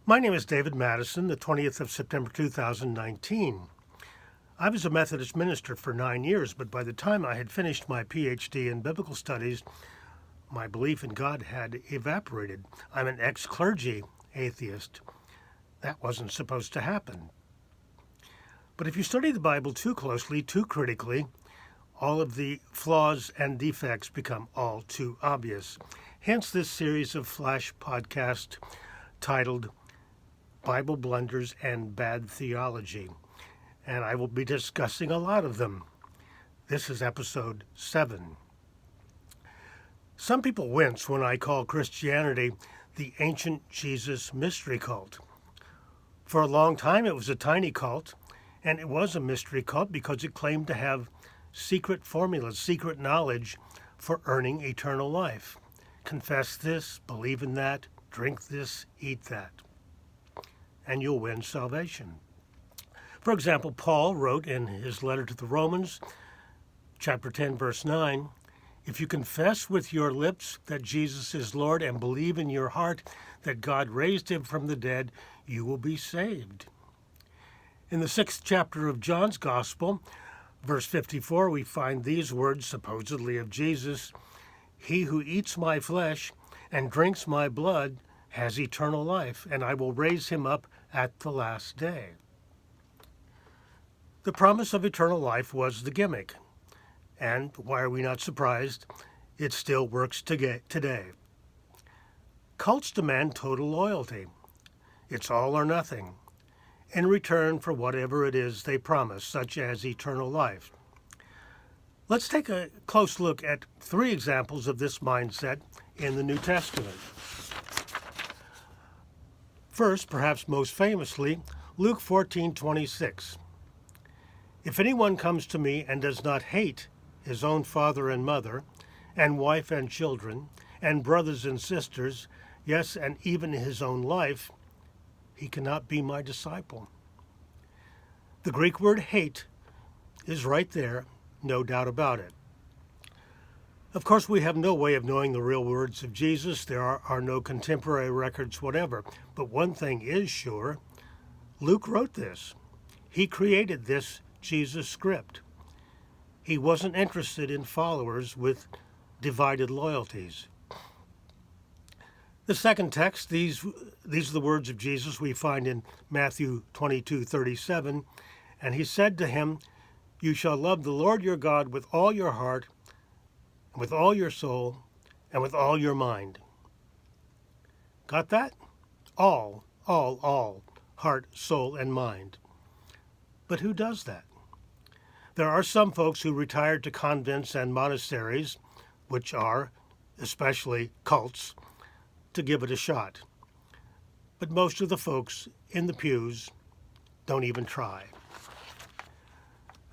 My name is David Madison, the 20th of September 2019. I was a Methodist minister for 9 years, but by the time I had finished my PhD in biblical studies, my belief in God had evaporated. I'm an ex-clergy atheist. That wasn't supposed to happen. But if you study the Bible too closely, too critically, all of the flaws and defects become all too obvious. Hence this series of flash podcasts titled Bible Blunders and Bad Theology. And I will be discussing a lot of them. This is episode 7. Some people wince when I call Christianity the ancient Jesus mystery cult. For a long time it was a tiny cult, and it was a mystery cult because it claimed to have secret formulas, secret knowledge for earning eternal life. Confess this, believe in that, drink this, eat that, and you'll win salvation. For example, Paul wrote in his letter to the Romans, chapter 10, verse 9, "If you confess with your lips that Jesus is Lord and believe in your heart that God raised him from the dead, you will be saved." In the 6th chapter of John's Gospel, verse 54, we find these words supposedly of Jesus, "He who eats my flesh and drinks my blood has eternal life, and I will raise him up at the last day." The promise of eternal life was the gimmick, and why are we not surprised? It still works today. Cults demand total loyalty. It's all or nothing, in return for whatever it is they promise, such as eternal life. Let's take a close look at 3 examples of this mindset in the New Testament. First, perhaps most famously, Luke 14:26. "If anyone comes to me and does not hate his own father and mother, and wife and children, and brothers and sisters, yes, and even his own life, he cannot be my disciple." The Greek word hate is right there, no doubt about it. Of course, we have no way of knowing the real words of Jesus. There are no contemporary records, whatever. But one thing is sure, Luke wrote this. He created this Jesus script. He wasn't interested in followers with divided loyalties. The second text, these are the words of Jesus we find in Matthew 22:37. "And he said to him, you shall love the Lord your God with all your heart, with all your soul, and with all your mind." Got that? All, heart, soul, and mind. But who does that? There are some folks who retire to convents and monasteries, which are, especially cults, to give it a shot. But most of the folks in the pews don't even try.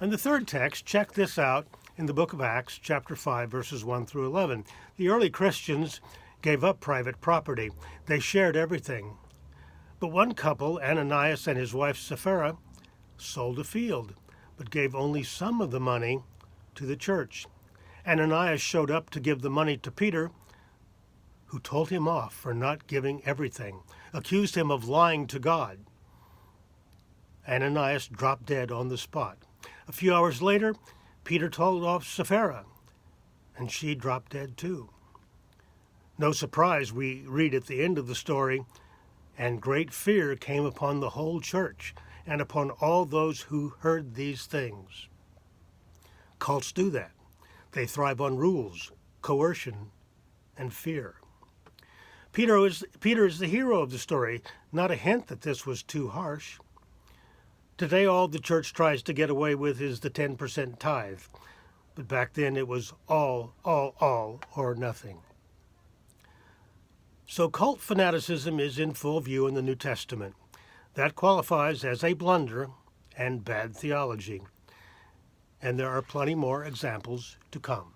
And the third text, check this out in the book of Acts, chapter 5, verses 1 through 11. The early Christians gave up private property. They shared everything. But one couple, Ananias and his wife Sapphira, sold a field, but gave only some of the money to the church. Ananias showed up to give the money to Peter, who told him off for not giving everything, accused him of lying to God. Ananias dropped dead on the spot. A few hours later, Peter told off Sapphira, and she dropped dead too. No surprise, we read at the end of the story, "And great fear came upon the whole church and upon all those who heard these things." Cults do that. They thrive on rules, coercion, and fear. Peter is the hero of the story, not a hint that this was too harsh. Today, all the church tries to get away with is the 10% tithe. But back then, it was all, or nothing. So cult fanaticism is in full view in the New Testament. That qualifies as a blunder and bad theology. And there are plenty more examples to come.